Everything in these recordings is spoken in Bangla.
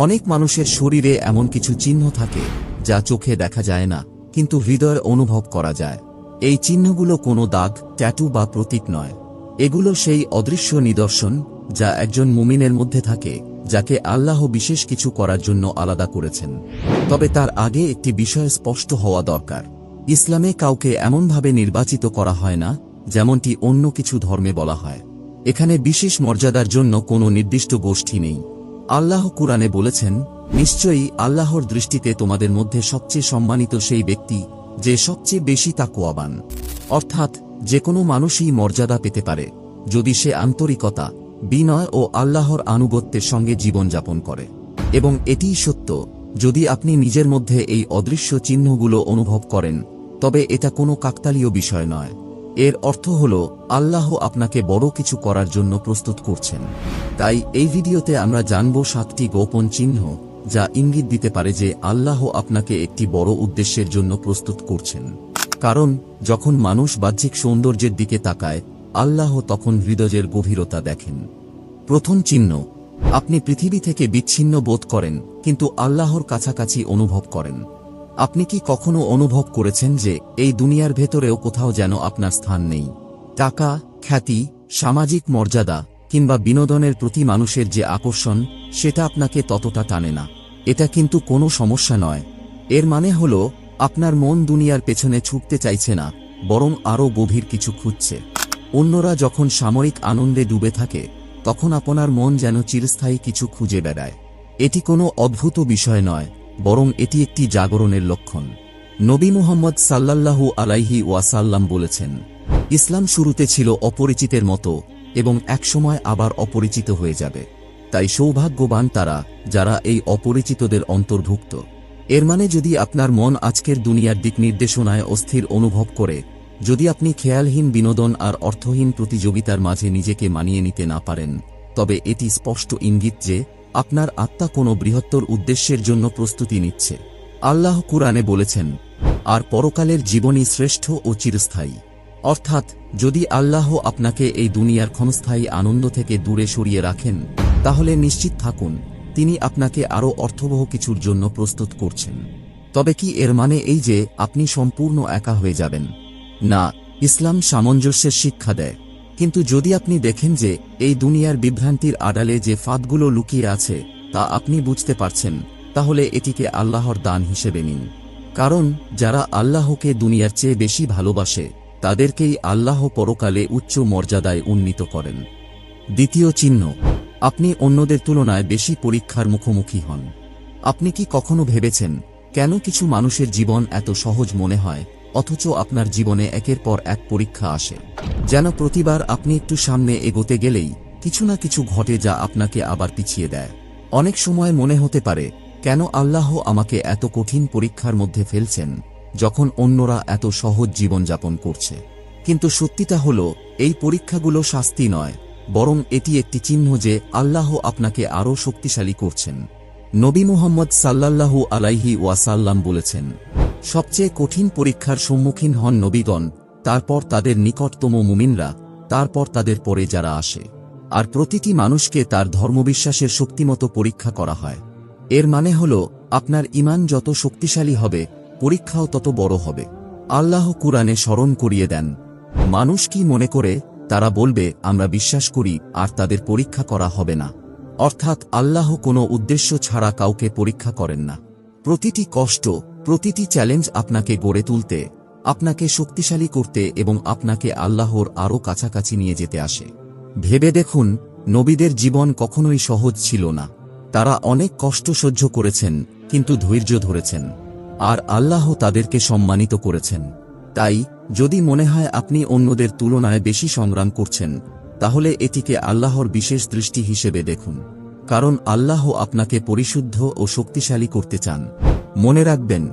অনেক মানুষের শরীরে এমন কিছু চিহ্ন থাকে যা চোখে দেখা যায় না, কিন্তু হৃদয়ে অনুভব করা যায়। এই চিহ্নগুলো কোনো দাগ, ট্যাটু বা প্রতীক নয়। এগুলো সেই অদৃশ্য নিদর্শন যা একজন মুমিনের মধ্যে থাকে, যাকে আল্লাহ বিশেষ কিছু করার জন্য আলাদা করেছেন। তবে তার আগে একটি বিষয় স্পষ্ট হওয়া দরকার। ইসলামে কাউকে এমনভাবে নির্বাচিত করা হয় না যেমনটি অন্য কিছু ধর্মে বলা হয়। এখানে বিশেষ মর্যাদার জন্য কোনো নির্দিষ্ট গোষ্ঠী নেই। আল্লাহ কুরআনে বলেছেন, নিশ্চয়ই আল্লাহর দৃষ্টিতে তোমাদের মধ্যে সবচেয়ে সম্মানিত সেই ব্যক্তি যে সবচেয়ে বেশি তাকওয়াবান। অর্থাৎ যে কোনো মানুষই মর্যাদা পেতে পারে যদি সে আন্তরিকতা, বিনয় ও আল্লাহর আনুগত্যের সঙ্গে জীবনযাপন করে। এবং এটিই সত্য, যদি আপনি নিজের মধ্যে এই অদৃশ্য চিহ্নগুলো অনুভব করেন, তবে এটা কোনো কাকতালীয় বিষয় নয়। এর অর্থ হল আল্লাহ আপনাকে বড় কিছু করার জন্য প্রস্তুত করছেন। তাই এই ভিডিওতে আমরা জানব 7টি গোপন চিহ্ন যা ইঙ্গিত দিতে পারে যে আল্লাহ আপনাকে একটি বড় উদ্দেশ্যের জন্য প্রস্তুত করছেন। কারণ যখন মানুষ বাহ্যিক সৌন্দর্যের দিকে তাকায়, আল্লাহ তখন হৃদয়ের গভীরতা দেখেন। প্রথম চিহ্ন, আপনি পৃথিবী থেকে বিচ্ছিন্ন বোধ করেন কিন্তু আল্লাহর কাছাকাছি অনুভব করেন। আপনি কি কখনো অনুভব করেছেন যে এই দুনিয়ার ভেতরেও কোথাও যেন আপনার স্থান নেই? টাকা, খ্যাতি, সামাজিক মর্যাদা কিংবা বিনোদনের প্রতি মানুষের যে আকর্ষণ, সেটা আপনাকে ততটা টানে না। এটা কিন্তু কোনো সমস্যা নয়। এর মানে হল আপনার মন দুনিয়ার পেছনে ছুটতে চাইছে না, বরং আরও গভীর কিছু খুঁজছে। অন্যরা যখন সাময়িক আনন্দে ডুবে থাকে, তখন আপনার মন যেন চিরস্থায়ী কিছু খুঁজে বেড়ায়। এটি কোনো অদ্ভুত বিষয় নয়, বরং এটি একটি জাগরণের লক্ষণ। নবী মুহাম্মদ সাল্লাল্লাহু আলাইহি ওয়াসাল্লাম বলেছেন, ইসলাম শুরুতে ছিল অপরিচিতের মতো এবং একসময় আবার অপরিচিত হয়ে যাবে। তাই সৌভাগ্যবান তারা যারা এই অপরিচিতদের অন্তর্ভুক্ত। এর মানে যদি আপনার মন আজকের দুনিয়ার দিক নির্দেশনায় অস্থির অনুভব করে, যদি আপনি খেয়ালহীন বিনোদন আর অর্থহীন প্রতিযোগিতার মাঝে নিজেকে মানিয়ে নিতে না পারেন, তবে এটি স্পষ্ট ইঙ্গিত যে আপনার আত্মা কোনো বৃহত্তর উদ্দেশ্যের জন্য প্রস্তুতি নিচ্ছে। আল্লাহ কুরআনে বলেছেন, আর পরকালের জীবনই শ্রেষ্ঠ ও চিরস্থায়ী। অর্থাৎ যদি আল্লাহ আপনাকে এই দুনিয়ার ক্ষণস্থায়ী আনন্দ থেকে দূরে সরিয়ে রাখেন, তাহলে নিশ্চিত থাকুন তিনি আপনাকে আরও অর্থবহ কিছুর জন্য প্রস্তুত করছেন। তবে কি এর মানে এই যে আপনি সম্পূর্ণ একা হয়ে যাবেন? না, ইসলাম সামঞ্জস্যের শিক্ষা দেয়। কিন্তু যদি আপনি দেখেন যে এই দুনিয়ার বিভ্রান্তির আড়ালে যে ফাঁদগুলো লুকিয়ে আছে তা আপনি বুঝতে পারছেন, তাহলে এটিকে আল্লাহর দান হিসেবে নিন। কারণ যারা আল্লাহকে দুনিয়ার চেয়ে বেশি ভালোবাসে, তাদেরকেই আল্লাহ পরকালে উচ্চ মর্যাদায় উন্নীত করেন। দ্বিতীয় চিহ্ন, আপনি অন্যদের তুলনায় বেশি পরীক্ষার মুখোমুখি হন। আপনি কি কখনো ভেবেছেন কেন কিছু মানুষের জীবন এত সহজ মনে হয়, অথচ আপনার জীবনে একের পর এক পরীক্ষা আসে? যেন প্রতিবার আপনি একটু সামনে এগোতে গেলেই কিছু না কিছু ঘটে যা আপনাকে আবার পিছিয়ে দেয়। অনেক সময় মনে হতে পারে, কেন আল্লাহ আমাকে এত কঠিন পরীক্ষার মধ্যে ফেলছেন যখন অন্যরা এত সহজ জীবনযাপন করছে? কিন্তু সত্যিটা হল, এই পরীক্ষাগুলো শাস্তি নয়, বরং এটি একটি চিহ্ন যে আল্লাহ আপনাকে আরও শক্তিশালী করছেন। নবী মুহাম্মদ সাল্লাল্লাহু আলাইহি ওয়াসাল্লাম বলেছেন, সবচেয়ে কঠিন পরীক্ষার সম্মুখীন হন নবীগণ, তারপর তাদের নিকটতম মুমিনরা, তারপর তাদের পরে যারা আসে। আর প্রতিটি মানুষকে তার ধর্মবিশ্বাসের শক্তিমতো পরীক্ষা করা হয়। এর মানে হল আপনার ঈমান যত শক্তিশালী হবে, পরীক্ষাও তত বড় হবে। আল্লাহ কুরআনে স্মরণ করিয়ে দেন, মানুষ কি মনে করে? তারা বলবে, আমরা বিশ্বাস করি আর তাদের পরীক্ষা করা হবে না। অর্থাৎ আল্লাহ কোনো উদ্দেশ্য ছাড়া কাউকে পরীক্ষা করেন না। প্রতিটি কষ্ট, প্রতিটি চ্যালেঞ্জ আপনাকে গড়ে তুলতে, আপনাকে শক্তিশালী করতে এবং আপনাকে আল্লাহর আরও কাছাকাছি নিয়ে যেতে আসে। ভেবে দেখুন, নবীদের জীবন কখনোই সহজ ছিল না। তারা অনেক কষ্ট সহ্য করেছেন, কিন্তু ধৈর্য ধরেছেন। আর আল্লাহ তাদেরকে সম্মানিত করেছেন। তাই যদি মনে হয় আপনি অন্যদের তুলনায় বেশি সংগ্রাম করছেন, তাহলে এটিকে আল্লাহর বিশেষ দৃষ্টি হিসেবে দেখুন। কারণ আল্লাহ আপনাকে পরিশুদ্ধ ও শক্তিশালী করতে চান। মনে রাখবেন,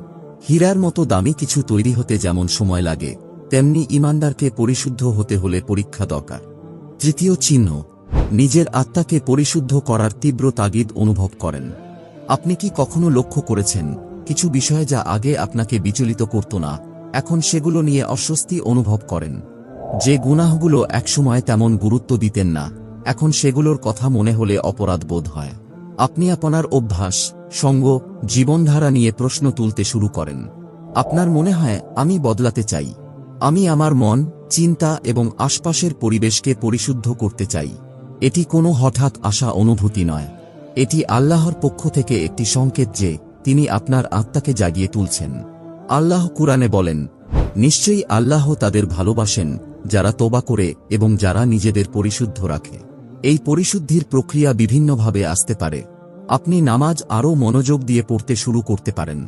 হীরার মতো দামি কিছু তৈরি হতে যেমন সময় লাগে, তেমনি ঈমানদারকে পরিশুদ্ধ হতে হলে পরীক্ষা দরকার। তৃতীয় চিহ্ন, নিজের আত্মাকে পরিশুদ্ধ করার তীব্র তাগিদ অনুভব করেন। আপনি কি কখনো লক্ষ্য করেছেন, কিছু বিষয় যা আগে আপনাকে বিচলিত করত না, এখন সেগুলো নিয়ে অস্বস্তি অনুভব করেন? যে গুনাহগুলো একসময় তেমন গুরুত্ব দিতেন না, এখন সেগুলোর কথা মনে হলে অপরাধ বোধ হয়। আপনি আপনার অভ্যাস, সঙ্গ, জীবনধারা নিয়ে প্রশ্ন তুলতে শুরু করেন। আপনার মনে হয় আমি বদলাতে চাই, আমি আমার মন, চিন্তা এবং আশপাশের পরিবেশকে পরিশুদ্ধ করতে চাই। এটি কোনো হঠাৎ আসা অনুভূতি নয়, এটি আল্লাহর পক্ষ থেকে একটি সংকেত যে তিনি আপনার আত্মাকে জাগিয়ে তুলছেন। আল্লাহ কুরআনে বলেন, নিশ্চয়ই আল্লাহ তাদের ভালোবাসেন যারা তওবা করে এবং যারা নিজেদের পরিশুদ্ধ রাখে। এই পরিশুদ্ধির প্রক্রিয়া বিভিন্নভাবে আসতে পারে। আপনি নামাজ আরও মনোযোগ দিয়ে পড়তে শুরু করতে পারেন,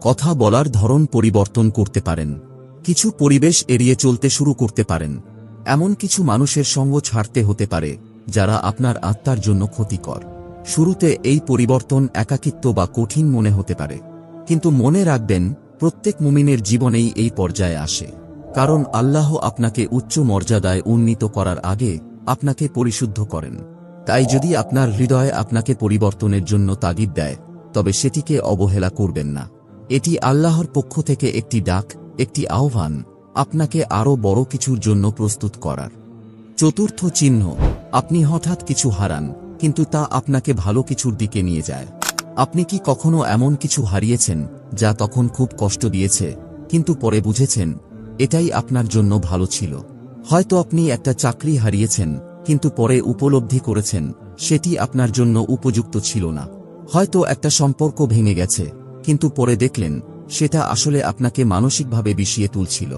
কথা বলার ধরন পরিবর্তন করতে পারেন, কিছু পরিবেশ এড়িয়ে চলতে শুরু করতে পারেন, এমন কিছু মানুষের সঙ্গ ছাড়তে হতে পারে যারা আপনার আত্মার জন্য ক্ষতিকর। শুরুতে এই পরিবর্তন একাকিত্ব বা কঠিন মনে হতে পারে, কিন্তু মনে রাখবেন প্রত্যেক মুমিনের জীবনেই এই পর্যায়ে আসে, কারণ আল্লাহ আপনাকে উচ্চ মর্যাদায় উন্নীত করার আগে আপনাকে পরিশুদ্ধ করেন। তাই যদি আপনার হৃদয় আপনাকে পরিবর্তনের জন্য তাগিদ দেয়, তবে সেটিকে অবহেলা করবেন না। এটি আল্লাহর পক্ষ থেকে একটি ডাক, একটি আহ্বান, আপনাকে আরও বড় কিছুর জন্য প্রস্তুত করার। চতুর্থ চিহ্ন, আপনি হঠাৎ কিছু হারান, কিন্তু তা আপনাকে ভালো কিছুর দিকে নিয়ে যায়। আপনি কি কখনো এমন কিছু হারিয়েছেন যা তখন খুব কষ্ট দিয়েছে, কিন্তু পরে বুঝেছেন এটাই আপনার জন্য ভালো ছিল? হয়তো আপনি একটা চাকরি হারিয়েছেন, কিন্তু পরে উপলব্ধি করেছেন সেটি আপনার জন্য উপযুক্ত ছিল না। হয়তো একটা সম্পর্ক ভেঙে গেছে, কিন্তু পরে দেখলেন সেটা আসলে আপনাকে মানসিকভাবে বিষিয়ে তুলছিল।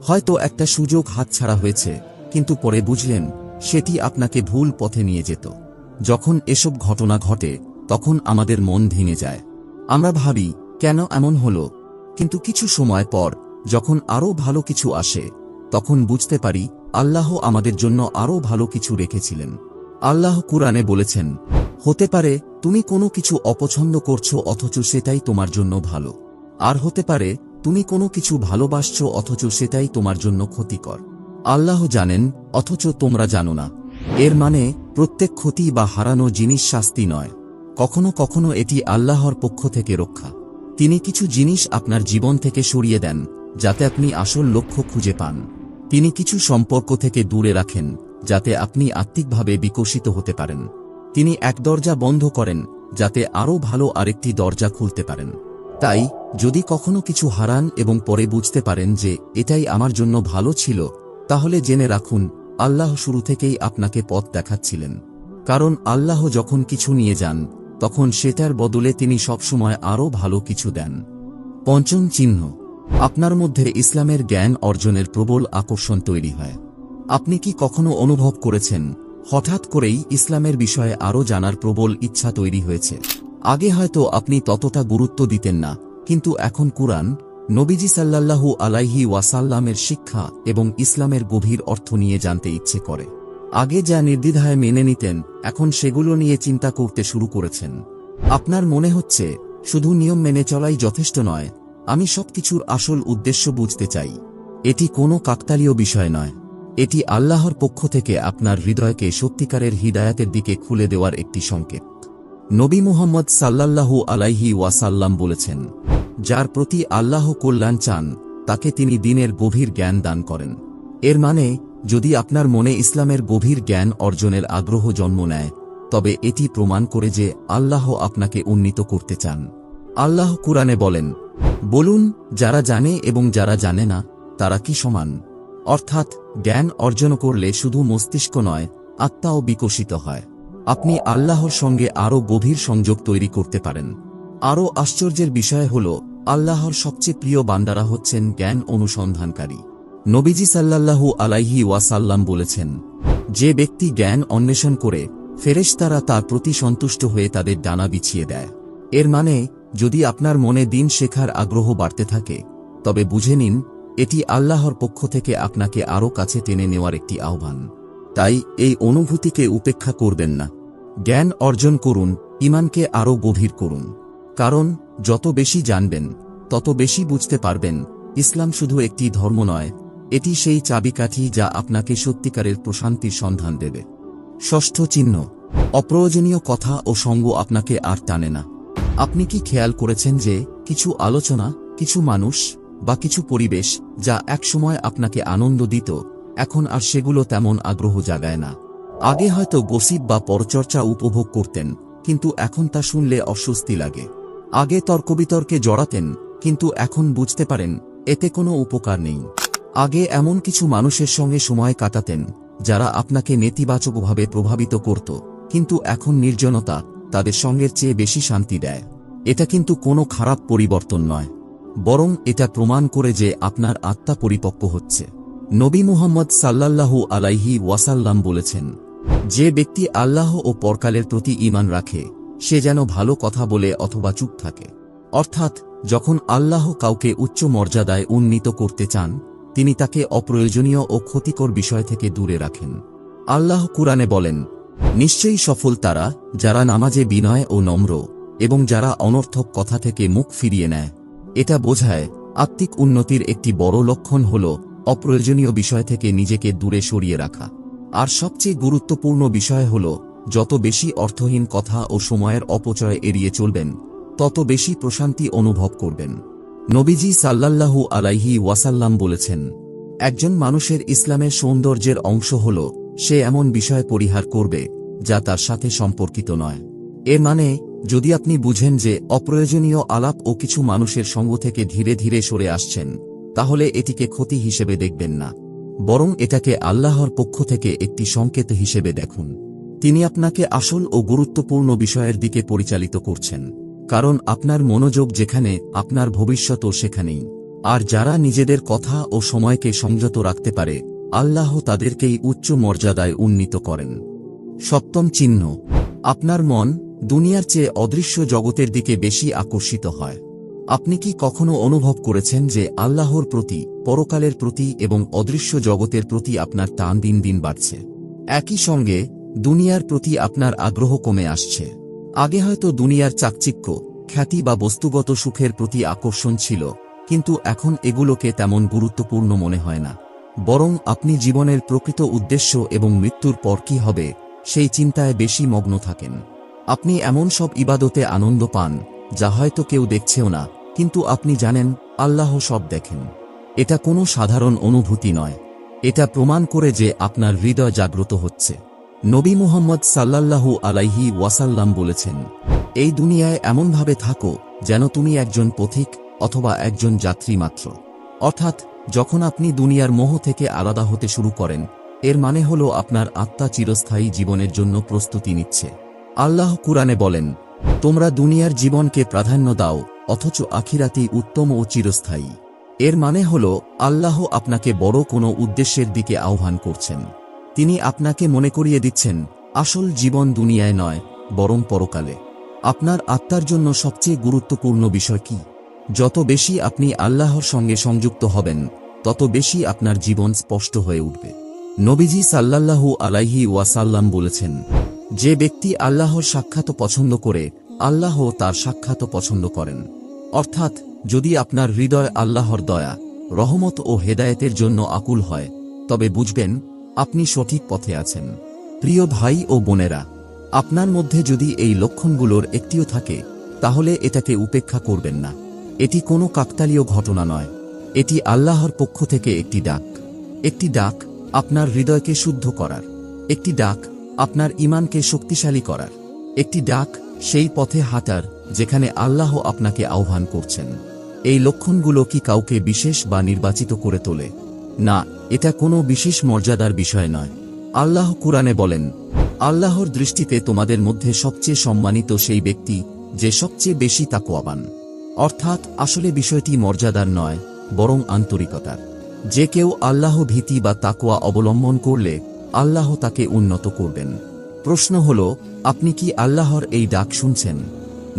হয়তো একটা সুযোগ হাতছাড়া হয়েছে, কিন্তু পরে বুঝলেন সেটি আপনাকে ভুল পথে নিয়ে যেত। যখন এসব ঘটনা ঘটে তখন আমাদের মন ভেঙে যায়। আমরা ভাবি কেন এমন হলো, কিন্তু কিছু সময় পর যখন আরও ভালো কিছু আসে তখন বুঝতে পারি আল্লাহ আমাদের জন্য আরও ভালো কিছু রেখেছিলেন। আল্লাহ কুরআনে বলেছেন, হতে পারে তুমি কোনো কিছু অপছন্দ করছো অথচ সেটাই তোমার জন্য ভালো, আর হতে পারে তুমি কোনো কিছু ভালোবাসছো অথচ সেটাই তোমার জন্য ক্ষতিকর। আল্লাহ জানেন অথচ তোমরা জানো না। এর মানে প্রত্যেক ক্ষতি বা হারানো জিনিস শাস্তি নয়, কখনো কখনো এটি আল্লাহর পক্ষ থেকে রক্ষা। তিনি কিছু জিনিস আপনার জীবন থেকে সরিয়ে দেন যাতে আপনি আসল লক্ষ্য খুঁজে পান। তিনি কিছু সম্পর্ক থেকে দূরে রাখেন যাতে আপনি আত্মিকভাবে বিকশিত হতে পারেন। তিনি এক দরজা বন্ধ করেন যাতে আরও ভালো আরেকটি দরজা খুলতে পারেন। তাই যদি কখনো কিছু হারান এবং পরে বুঝতে পারেন যে এটাই আমার জন্য ভালো ছিল, তাহলে জেনে রাখুন আল্লাহ শুরু থেকেই আপনাকে পথ দেখাচ্ছিলেন। কারণ আল্লাহ যখন কিছু নিয়ে যান তখন সেটার বদলে তিনি সবসময় আরও ভালো কিছু দেন। পঞ্চম চিহ্ন, আপনার মধ্যে ইসলামের জ্ঞান অর্জনের প্রবল আকর্ষণ তৈরি হয়। আপনি কি কখনো অনুভব করেছেন হঠাৎ করেই ইসলামের বিষয়ে আরও জানার প্রবল ইচ্ছা তৈরি হয়েছে? আগে হয়তো আপনি ততটা গুরুত্ব দিতেন না, কিন্তু এখন কুরআন, নবীজি সাল্লাল্লাহু আলাইহি ওয়াসাল্লামের শিক্ষা এবং ইসলামের গভীর অর্থ নিয়ে জানতে ইচ্ছে করে। আগে যা নির্দ্বিধায় মেনে নিতেন, এখন সেগুলো নিয়ে চিন্তা করতে শুরু করেছেন। আপনার মনে হচ্ছে শুধু নিয়ম মেনে চলাই যথেষ্ট নয়, আমি সবকিছুর আসল উদ্দেশ্য বুঝতে চাই। এটি কোনো কাকতালীয় বিষয় নয়, এটি আল্লাহর পক্ষ থেকে আপনার হৃদয়কে সত্যিকারের হিদায়াতের দিকে খুলে দেওয়ার একটি সংকেত। নবী মুহাম্মদ সাল্লাল্লাহু আলাইহি ওয়াসাল্লাম বলেছেন, যার প্রতি আল্লাহ কল্যাণ চান তাকে তিনি দ্বীনের গভীর জ্ঞান দান করেন। এর মানে যদি আপনার মনে ইসলামের গভীর জ্ঞান অর্জনের আগ্রহ জন্ম নেয়, তবে এটি প্রমাণ করে যে আল্লাহ আপনাকে উন্নীত করতে চান। আল্লাহ কুরআনে বলেন, বলুন যারা জানে এবং যারা জানে না তারা কি সমান? অর্থাৎ জ্ঞান অর্জন করলে শুধু মস্তিষ্ক নয়, আত্মাও বিকশিত হয়। আপনি আল্লাহর সঙ্গে আরও গভীর সংযোগ তৈরি করতে পারেন। আরও আশ্চর্যের বিষয় হল, আল্লাহর সবচেয়ে প্রিয় বান্দারা হচ্ছেন জ্ঞান অনুসন্ধানকারী। নবীজি সাল্লাল্লাহু আলাইহি ওয়াসাল্লাম বলেছেন, যে ব্যক্তি জ্ঞান অন্বেষণ করে, ফেরেশতারা তার প্রতি সন্তুষ্ট হয়ে তাদের ডানা বিছিয়ে দেয়। এর মানে যদি আপনার মনে দিন শেখার আগ্রহ বাড়তে থাকে, তবে বুঝে নিন এটি আল্লাহর পক্ষ থেকে আপনাকে আরও কাছে টেনে নেওয়ার একটি আহ্বান। তাই এই অনুভূতিকে উপেক্ষা করবেন না। জ্ঞান অর্জন করুন, ঈমানকে আরও গভীর করুন। কারণ যত বেশি জানবেন তত বেশি বুঝতে পারবেন ইসলাম শুধু একটি ধর্ম নয়, এটি সেই চাবিকাঠি যা আপনাকে সত্যিকারের প্রশান্তির সন্ধান দেবে। ষষ্ঠ চিহ্ন, অপ্রয়োজনীয় কথা ও সঙ্গ আপনাকে আর টানে না। আপনি কি খেয়াল করেছেন যে কিছু আলোচনা, কিছু মানুষ বা কিছু পরিবেশ যা একসময় আপনাকে আনন্দ দিত, এখন আর সেগুলো তেমন আগ্রহ জাগায় না? আগে হয়তো গসিপ বা পরচর্চা উপভোগ করতেন, কিন্তু এখন তা শুনলে অস্বস্তি লাগে। আগে তর্কবিতর্কে জড়াতেন, কিন্তু এখন বুঝতে পারেন এতে কোনো উপকার নেই। আগে এমন কিছু মানুষের সঙ্গে সময় কাটাতেন যারা আপনাকে নেতিবাচকভাবে প্রভাবিত করত, কিন্তু এখন নির্জনতা তাদের সঙ্গের চেয়ে বেশি শান্তি দেয়। এটা কিন্তু কোনো খারাপ পরিবর্তন নয়, বরং এটা প্রমাণ করে যে আপনার আত্মা পরিপক্ব হচ্ছে। নবী মুহাম্মদ সাল্লাল্লাহু আলাইহি ওয়াসাল্লাম বলেছেন, যে ব্যক্তি আল্লাহ ও পরকালের প্রতি ঈমান রাখে সে যেন ভালো কথা বলে অথবা চুপ থাকে। অর্থাৎ যখন আল্লাহ কাউকে উচ্চ মর্যাদায় উন্নীত করতে চান, তিনি তাকে অপ্রয়োজনীয় ও ক্ষতিকর বিষয় থেকে দূরে রাখেন। আল্লাহ কুরআনে বলেন, নিশ্চয়ই সফল তারা যারা নামাজে বিনয় ও নম্র এবং যারা অনর্থক কথা থেকে মুখ ফিরিয়ে নেয়। এটা বোঝায় আত্মিক উন্নতির একটি বড় লক্ষণ হল অপ্রয়োজনীয় বিষয় থেকে নিজেকে দূরে সরিয়ে রাখা। আর সবচেয়ে গুরুত্বপূর্ণ বিষয় হল যত বেশি অর্থহীন কথা ও সময়ের অপচয় এড়িয়ে চলবেন, তত বেশি প্রশান্তি অনুভব করবেন। নবীজি সাল্লাল্লাহু আলাইহি ওয়াসাল্লাম বলেছেন, একজন মানুষের ইসলামের সৌন্দর্যের অংশ হল সে এমন বিষয় পরিহার করবে যা তার সাথে সম্পর্কিত নয়। এর মানে যদি আপনি বুঝেন যে অপ্রয়োজনীয় আলাপ ও কিছু মানুষের সঙ্গ থেকে ধীরে ধীরে সরে আসছেন, তাহলে এটিকে ক্ষতি হিসেবে দেখবেন না, বরং এটাকে আল্লাহর পক্ষ থেকে একটি সংকেত হিসেবে দেখুন। তিনি আপনাকে আসল ও গুরুত্বপূর্ণ বিষয়ের দিকে পরিচালিত করছেন, কারণ আপনার মনোযোগ যেখানে আপনার ভবিষ্যৎও সেখানেই। আর যারা নিজেদের কথা ও সময়কে সংযত রাখতে পারে, আল্লাহ তাদেরকেই উচ্চ মর্যাদায় উন্নীত করেন। সপ্তম চিহ্ন, আপনার মন দুনিয়ার চেয়ে অদৃশ্য জগতের দিকে বেশি আকর্ষিত হয়। আপনি কি কখনো অনুভব করেছেন যে আল্লাহর প্রতি, পরকালের প্রতি এবং অদৃশ্য জগতের প্রতি আপনার টান দিন দিন বাড়ছে? একই সঙ্গে দুনিয়ার প্রতি আপনার আগ্রহ কমে আসছে। আগে হয়তো দুনিয়ার চাকচিক্য, খ্যাতি বা বস্তুগত সুখের প্রতি আকর্ষণ ছিল, কিন্তু এখন এগুলোকে তেমন গুরুত্বপূর্ণ মনে হয় না, বরং আপনি জীবনের প্রকৃত উদ্দেশ্য এবং মৃত্যুর পর কি হবে সেই চিন্তায় বেশি মগ্ন থাকেন। আপনি এমন সব ইবাদতে আনন্দ পান যা হয়তো কেউ দেখছেও না, কিন্তু আপনি জানেন আল্লাহ সব দেখেন। এটা কোনো সাধারণ অনুভূতি নয়, এটা প্রমাণ করে যে আপনার হৃদয় জাগ্রত হচ্ছে। নবী মুহাম্মদ সাল্লাল্লাহু আলাইহি ওয়াসাল্লাম বলেছেন, এই দুনিয়ায় এমনভাবে থাকো যেন তুমি একজন পথিক অথবা একজন যাত্রী মাত্র। অর্থাৎ যখন আপনি দুনিয়ার মোহ থেকে আলাদা হতে শুরু করেন, এর মানে হল আপনার আত্মা চিরস্থায়ী জীবনের জন্য প্রস্তুতি নিচ্ছে। আল্লাহ কুরআনে বলেন, তোমরা দুনিয়ার জীবনকে প্রাধান্য দাও অথচ আখিরাতই উত্তম ও চিরস্থায়ী। এর মানে হল আল্লাহ আপনাকে বড় কোনো উদ্দেশ্যের দিকে আহ্বান করছেন। তিনি আপনাকে মনে করিয়ে দিচ্ছেন আসল জীবন দুনিয়ায় নয়, বরং পরকালে। আপনার আত্মার জন্য সবচেয়ে গুরুত্বপূর্ণ বিষয় কি? যত বেশি আপনি আল্লাহর সঙ্গে সংযুক্ত হবেন, তত বেশি আপনার জীবন স্পষ্ট হয়ে উঠবে। নবীজি সাল্লাল্লাহু আলাইহি ওয়াসাল্লাম বলেছেন, যে ব্যক্তি আল্লাহর সাক্ষাৎ পছন্দ করে, আল্লাহ তার সাক্ষাৎ পছন্দ করেন। অর্থাৎ যদি আপনার হৃদয় আল্লাহর দয়া, রহমত ও হেদায়েতের জন্য আকুল হয়, তবে বুঝবেন আপনি সঠিক পথে আছেন। প্রিয় ভাই ও বোনেরা, আপনার মধ্যে যদি এই লক্ষণগুলোর একটিও থাকে, তাহলে এটাকে উপেক্ষা করবেন না। এটি কোনো কাকতালীয় ঘটনা নয়, এটি আল্লাহর পক্ষ থেকে একটি ডাক। একটি ডাক আপনার হৃদয়কে শুদ্ধ করার, একটি ডাক আপনার ঈমানকে শক্তিশালী করার, একটি ডাক সেই পথে হাঁটার যেখানে আল্লাহ আপনাকে আহ্বান করছেন। এই লক্ষণগুলো কি কাউকে বিশেষ বা নির্বাচিত করে তোলে? না, এটা কোনো বিশেষ মর্যাদার বিষয় নয়। আল্লাহ কুরআনে বলেন, আল্লাহর দৃষ্টিতে তোমাদের মধ্যে সবচেয়ে সম্মানিত সেই ব্যক্তি যে সবচেয়ে বেশি তাকওয়াবান। অর্থাৎ আসলে বিষয়টি মর্যাদার নয়, বরং আন্তরিকতার। যে কেউ আল্লাহ ভীতি বা তাকওয়া অবলম্বন করলে আল্লাহ তাকে উন্নত করবেন। প্রশ্ন হল, আপনি কি আল্লাহর এই ডাক শুনছেন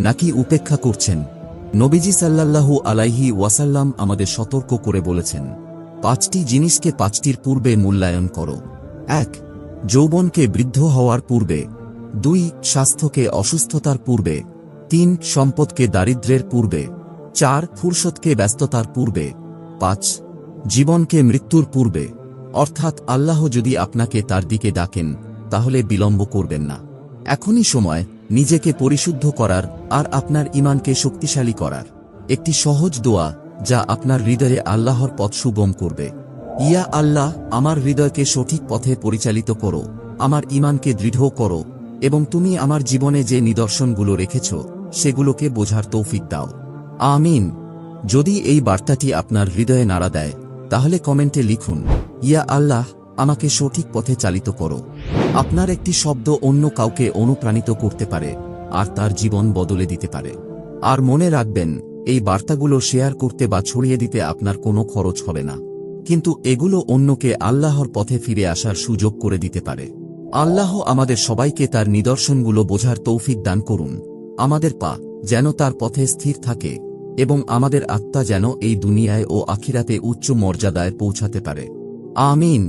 নাকি উপেক্ষা করছেন? নবীজি সাল্লাল্লাহু আলাইহি ওয়াসাল্লাম আমাদের সতর্ক করে বলেছেন, 5টি জিনিসকে 5টির পূর্বে মূল্যায়ন করো। 1. যৌবনকে বৃদ্ধ হওয়ার পূর্বে। 2. স্বাস্থ্যকে অসুস্থতার পূর্বে। 3. সম্পদকে দারিদ্র্যের পূর্বে। 4. ফুরসতকে ব্যস্ততার পূর্বে। 5. জীবনকে মৃত্যুর পূর্বে। অর্থাৎ আল্লাহ যদি আপনাকে তার দিকে ডাকেন, তাহলে বিলম্ব করবেন না। এখনই সময় নিজেকে পরিশুদ্ধ করার আর আপনার ঈমানকে শক্তিশালী করার। একটি সহজ দোয়া যা আপনার হৃদয়ে আল্লাহর পথ সুগম করবে। ইয়া আল্লাহ, আমার হৃদয়কে সঠিক পথে পরিচালিত করো, আমার ঈমানকে দৃঢ় করো, এবং তুমি আমার জীবনে যে নিদর্শনগুলো রেখেছ সেগুলোকে বোঝার তৌফিক দাও। আমিন। যদি এই বার্তাটি আপনার হৃদয়ে নাড়া দেয় তাহলে কমেন্টে লিখুন, ইয়া আল্লাহ, আমাকে সঠিক পথে চালিত করো। আপনার একটি শব্দ অন্য কাউকে অনুপ্রাণিত করতে পারে আর তার জীবন বদলে দিতে পারে। আর মনে রাখবেন, এই বার্তাগুলো শেয়ার করতে বা ছড়িয়ে দিতে আপনার কোনো খরচ হবে না, কিন্তু এগুলো অন্যকে আল্লাহর পথে ফিরে আসার সুযোগ করে দিতে পারে। আল্লাহ আমাদের সবাইকে তার নিদর্শনগুলো বোঝার তৌফিক দান করুন। আমাদের পা যেন তার পথে স্থির থাকে এবং আমাদের আত্মা যেন এই দুনিয়ায় ও আখিরাতে উচ্চ মর্যাদায় পৌঁছাতে পারে। আমিন।